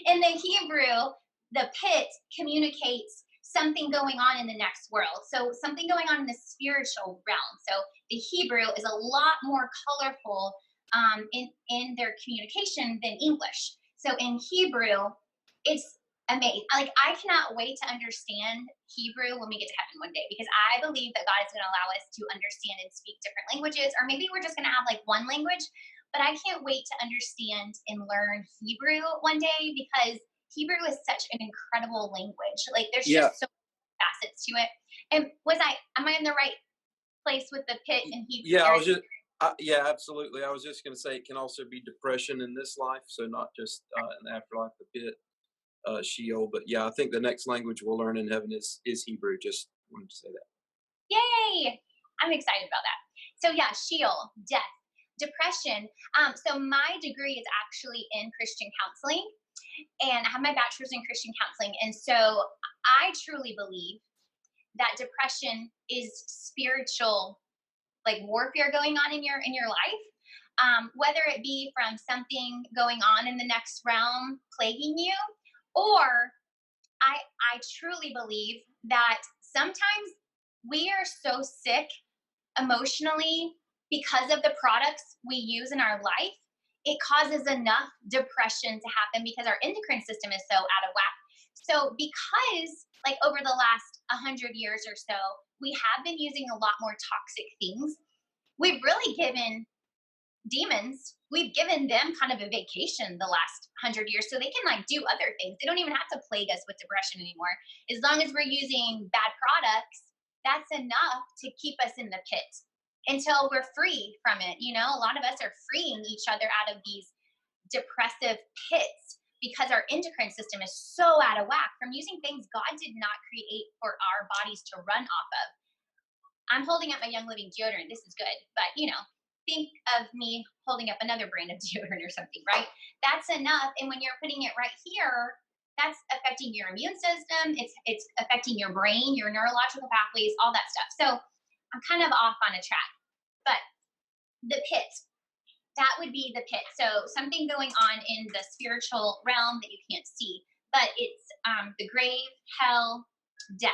In the Hebrew, the pit communicates something going on in the next world. So something going on in the spiritual realm. So the Hebrew is a lot more colorful in their communication than English. So in Hebrew, it's amazing. Like I cannot wait to understand Hebrew when we get to heaven one day, because I believe that God is going to allow us to understand and speak different languages, or maybe we're just going to have like one language. But I can't wait to understand and learn Hebrew one day, because Hebrew is such an incredible language. Like there's Yeah, just so many facets to it. And am I in the right place with the pit and Hebrew? yeah. I was just, yeah, absolutely. I was just going to say it can also be depression in this life, so not just in the afterlife, the pit, Sheol. But yeah, I think the next language we'll learn in heaven is Hebrew. Just wanted to say that. Yay! I'm excited about that. So yeah, Sheol, death, depression. So my degree is actually in Christian counseling, and I have my bachelor's in Christian counseling. And so I truly believe that depression is spiritual, like warfare going on in your life, whether it be from something going on in the next realm plaguing you, or I truly believe that sometimes we are so sick emotionally because of the products we use in our life, it causes enough depression to happen because our endocrine system is so out of whack. So, because like over the last 100 years or so, we have been using a lot more toxic things, we've really given demons, we've given them kind of a vacation the last 100 years, so they can like do other things. They don't even have to plague us with depression anymore. As long as we're using bad products, that's enough to keep us in the pit until we're free from it. You know, a lot of us are freeing each other out of these depressive pits because our endocrine system is so out of whack from using things God did not create for our bodies to run off of. I'm holding up my Young Living deodorant. This is good, but you know, think of me holding up another brand of deodorant or something, right? That's enough. And when you're putting it right here, that's affecting your immune system. It's affecting your brain, your neurological pathways, all that stuff. So I'm kind of off on a track, but the pit, that would be the pit. So something going on in the spiritual realm that you can't see, but it's the grave, hell, death.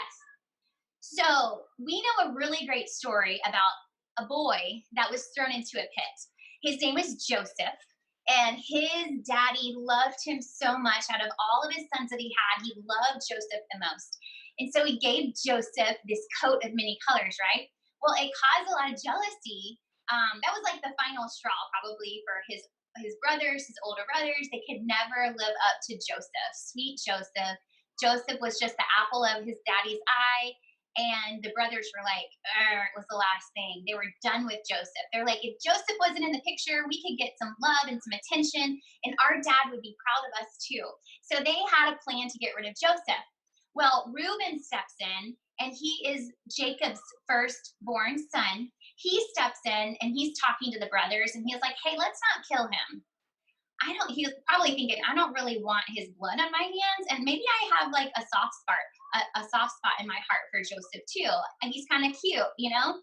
So we know a really great story about a boy that was thrown into a pit. His name was Joseph, and his daddy loved him so much. Out of all of his sons that he had, he loved Joseph the most. And so he gave Joseph this coat of many colors, right? Well, it caused a lot of jealousy. That was like the final straw, probably, for his brothers, his older brothers. They could never live up to Joseph, sweet Joseph. Joseph was just the apple of his daddy's eye, and the brothers were like, it was the last thing. They were done with Joseph. They're like, if Joseph wasn't in the picture, we could get some love and some attention, and our dad would be proud of us too. So they had a plan to get rid of Joseph. Well, Reuben steps in, and he is Jacob's firstborn son. He steps in and he's talking to the brothers, and he's like, hey, let's not kill him. He was probably thinking, I don't really want his blood on my hands. And maybe I have like a soft spot in my heart for Joseph too. And he's kind of cute, you know?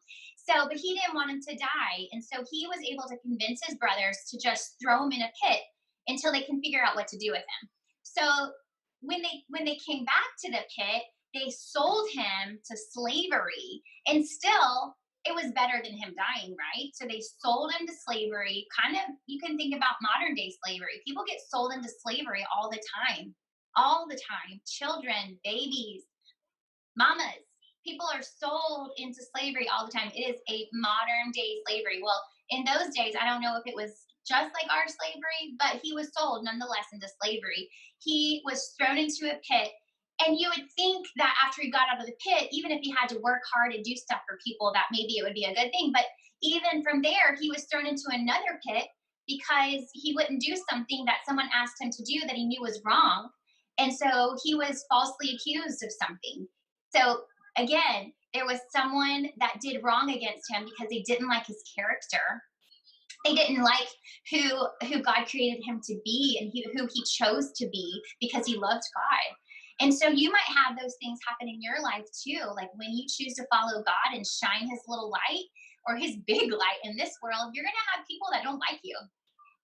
So, but he didn't want him to die. And so he was able to convince his brothers to just throw him in a pit until they can figure out what to do with him. So when they came back to the pit, they sold him to slavery, and still it was better than him dying, right? So they sold him to slavery. Kind of, you can think about modern day slavery. People get sold into slavery all the time, all the time. Children, babies, mamas, people are sold into slavery all the time. It is a modern day slavery. Well, in those days, I don't know if it was just like our slavery, but he was sold nonetheless into slavery. He was thrown into a pit. And you would think that after he got out of the pit, even if he had to work hard and do stuff for people, that maybe it would be a good thing. But even from there, he was thrown into another pit because he wouldn't do something that someone asked him to do that he knew was wrong. And so he was falsely accused of something. So again, there was someone that did wrong against him because they didn't like his character. They didn't like who God created him to be, and who he chose to be, because he loved God. And so you might have those things happen in your life too. Like when you choose to follow God and shine his little light, or his big light in this world, you're going to have people that don't like you.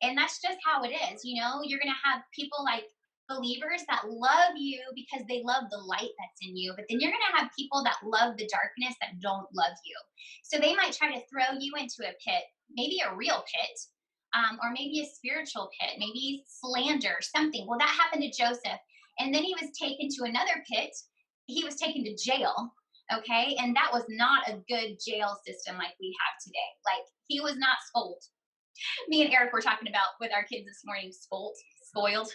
And that's just how it is. You know, you're going to have people like believers that love you because they love the light that's in you, but then you're going to have people that love the darkness that don't love you. So they might try to throw you into a pit, maybe a real pit, or maybe a spiritual pit, maybe slander, something. Well, that happened to Joseph. And then he was taken to another pit. He was taken to jail. Okay. And that was not a good jail system like we have today. Like, he was not spoiled. Me and Eric were talking about with our kids this morning, spoiled.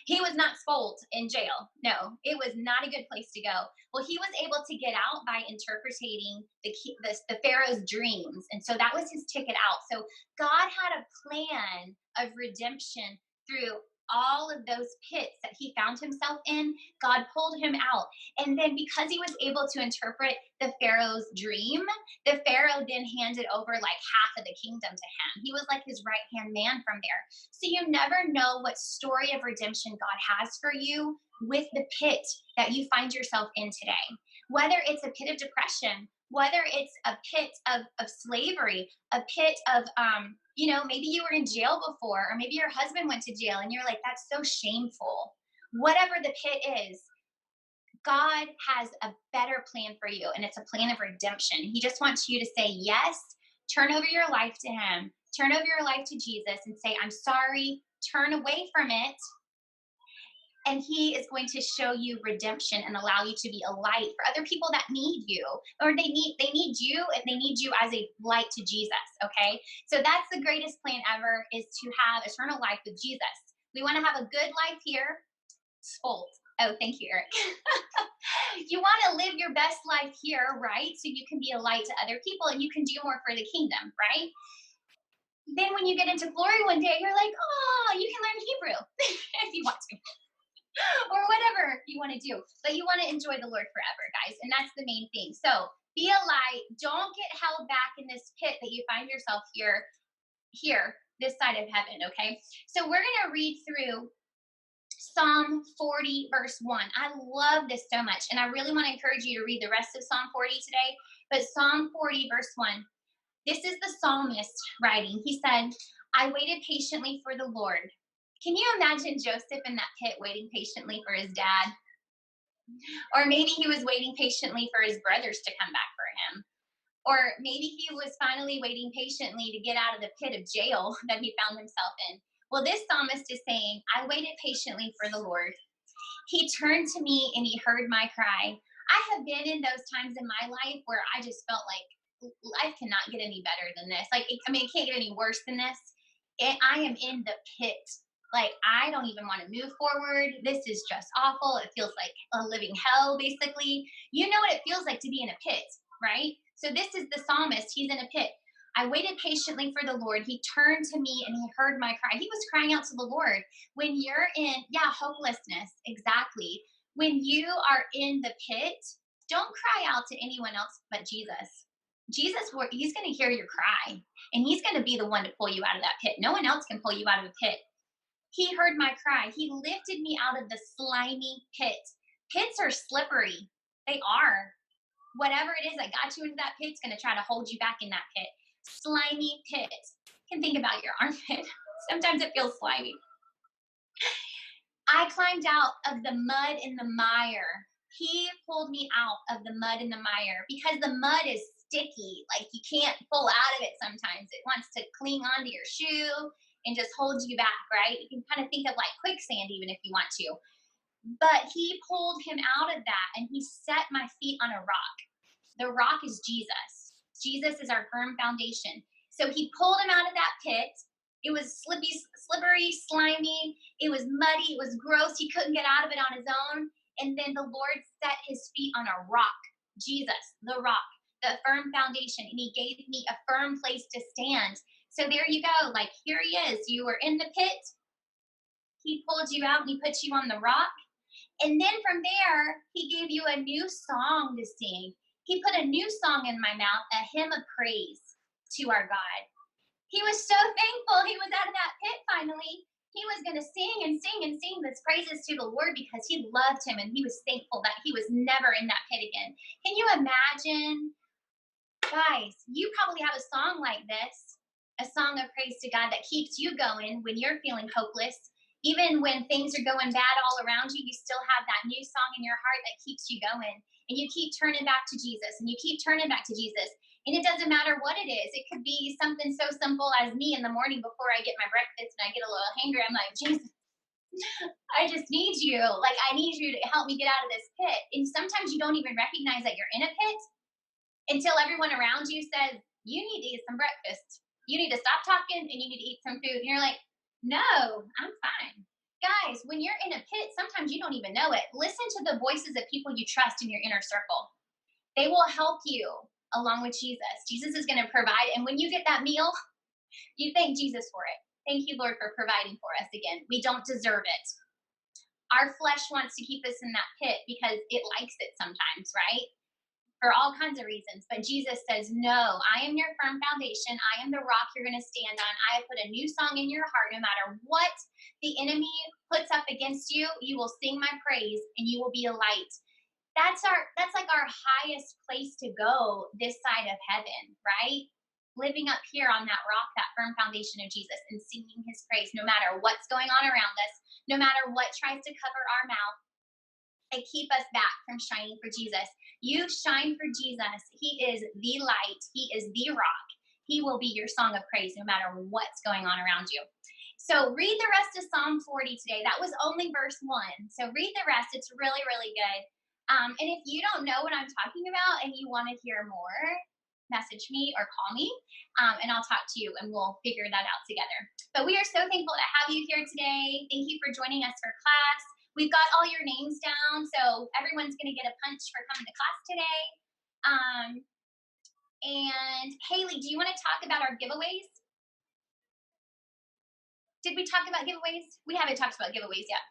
He was not spoiled in jail. No, it was not a good place to go. Well, he was able to get out by interpreting the Pharaoh's dreams. And so that was his ticket out. So God had a plan of redemption through all of those pits that he found himself in. God pulled him out. And then because he was able to interpret the Pharaoh's dream, the Pharaoh then handed over like half of the kingdom to him. He was like his right hand man from there. So you never know what story of redemption God has for you with the pit that you find yourself in today. Whether it's a pit of depression, whether it's a pit of slavery, a pit of, maybe you were in jail before, or maybe your husband went to jail and you're like, that's so shameful. Whatever the pit is, God has a better plan for you, and it's a plan of redemption. He just wants you to say yes, turn over your life to him, turn over your life to Jesus and say, I'm sorry, turn away from it. And he is going to show you redemption and allow you to be a light for other people that need you, or they need you, and they need you as a light to Jesus. Okay. So that's the greatest plan ever, is to have eternal life with Jesus. We want to have a good life here. Spoiled. Oh, thank you, Eric. You want to live your best life here, right? So you can be a light to other people and you can do more for the kingdom, right? Then when you get into glory one day, you're like, oh, you can learn Hebrew if you want to. Or whatever you want to do. But you want to enjoy the Lord forever, guys. And that's the main thing. So be a light. Don't get held back in this pit that you find yourself here, this side of heaven, okay? So we're going to read through Psalm 40, verse 1. I love this so much. And I really want to encourage you to read the rest of Psalm 40 today. But Psalm 40, verse 1. This is the psalmist writing. He said, I waited patiently for the Lord. Can you imagine Joseph in that pit waiting patiently for his dad? Or maybe he was waiting patiently for his brothers to come back for him. Or maybe he was finally waiting patiently to get out of the pit of jail that he found himself in. Well, this psalmist is saying, I waited patiently for the Lord. He turned to me and he heard my cry. I have been in those times in my life where I just felt like life cannot get any better than this. It can't get any worse than this. I am in the pit. Like, I don't even want to move forward. This is just awful. It feels like a living hell, basically. You know what it feels like to be in a pit, right? So this is the psalmist. He's in a pit. I waited patiently for the Lord. He turned to me and he heard my cry. He was crying out to the Lord. When you're in, hopelessness, exactly. When you are in the pit, don't cry out to anyone else but Jesus. Jesus, he's going to hear your cry, and he's going to be the one to pull you out of that pit. No one else can pull you out of a pit. He heard my cry. He lifted me out of the slimy pit. Pits are slippery. They are. Whatever it is that got you into that pit's going to try to hold you back in that pit. Slimy pit. You can think about your armpit. Sometimes it feels slimy. I climbed out of the mud and the mire. He pulled me out of the mud and the mire because the mud is sticky. Like, you can't pull out of it sometimes. It wants to cling onto your shoe and just hold you back, right? You can kind of think of like quicksand even if you want to. But he pulled him out of that and he set my feet on a rock. The rock is Jesus. Jesus is our firm foundation. So he pulled him out of that pit. It was slippery, slimy. It was muddy. It was gross. He couldn't get out of it on his own. And then the Lord set his feet on a rock. Jesus, the rock, the firm foundation. And he gave me a firm place to stand. So there you go. Like, here he is. You were in the pit. He pulled you out and he put you on the rock. And then from there, he gave you a new song to sing. He put a new song in my mouth, a hymn of praise to our God. He was so thankful he was out of that pit finally. He was going to sing and sing and sing these praises to the Lord because he loved him and he was thankful that he was never in that pit again. Can you imagine? Guys, you probably have a song like this, a song of praise to God that keeps you going when you're feeling hopeless. Even when things are going bad all around you, you still have that new song in your heart that keeps you going. And you keep turning back to Jesus and you keep turning back to Jesus. And it doesn't matter what it is. It could be something so simple as me in the morning before I get my breakfast and I get a little hangry. I'm like, Jesus, I just need you. Like, I need you to help me get out of this pit. And sometimes you don't even recognize that you're in a pit until everyone around you says, you need to eat some breakfast. You need to stop talking and you need to eat some food. And you're like, no, I'm fine. Guys, when you're in a pit, sometimes you don't even know it. Listen to the voices of people you trust in your inner circle. They will help you along with Jesus. Jesus is going to provide. And when you get that meal, you thank Jesus for it. Thank you, Lord, for providing for us again. We don't deserve it. Our flesh wants to keep us in that pit because it likes it sometimes, right? For all kinds of reasons. But Jesus says, no, I am your firm foundation. I am the rock you're going to stand on. I have put a new song in your heart. No matter what the enemy puts up against you, you will sing my praise and you will be a light. That's like our highest place to go this side of heaven, right? Living up here on that rock, that firm foundation of Jesus, and singing his praise no matter what's going on around us, no matter what tries to cover our mouth and keep us back from shining for Jesus. You shine for Jesus. He is the light. He is the rock. He will be your song of praise no matter what's going on around you. So read the rest of Psalm 40 today. That was only verse 1. So read the rest. It's really, really good. And if you don't know what I'm talking about and you want to hear more, message me or call me, and I'll talk to you and we'll figure that out together. But we are so thankful to have you here today. Thank you for joining us for class. We've got all your names down, so everyone's going to get a punch for coming to class today. And Haley, do you want to talk about our giveaways? Did we talk about giveaways? We haven't talked about giveaways yet.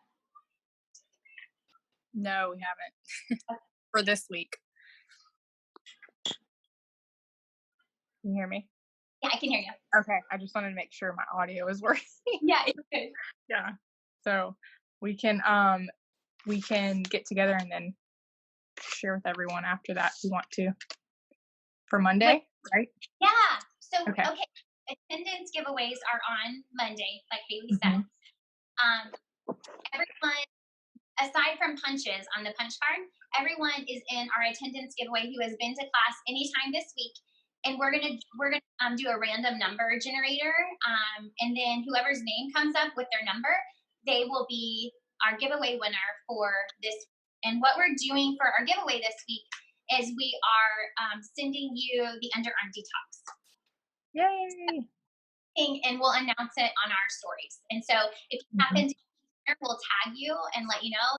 No, we haven't. For this week. Can you hear me? Yeah, I can hear you. Okay, I just wanted to make sure my audio is working. Yeah, it's good. Yeah. So we can get together and then share with everyone after that if you want to. For Monday, right? Yeah. So okay. Attendance giveaways are on Monday, like Haley said. Everyone, aside from punches on the punch card, everyone is in our attendance giveaway who has been to class anytime this week. And we're gonna do a random number generator, and then whoever's name comes up with their number, they will be our giveaway winner for this. And what we're doing for our giveaway this week is we are sending you the Underarm Detox. Yay! And we'll announce it on our stories. And so if you happen to, we'll tag you and let you know.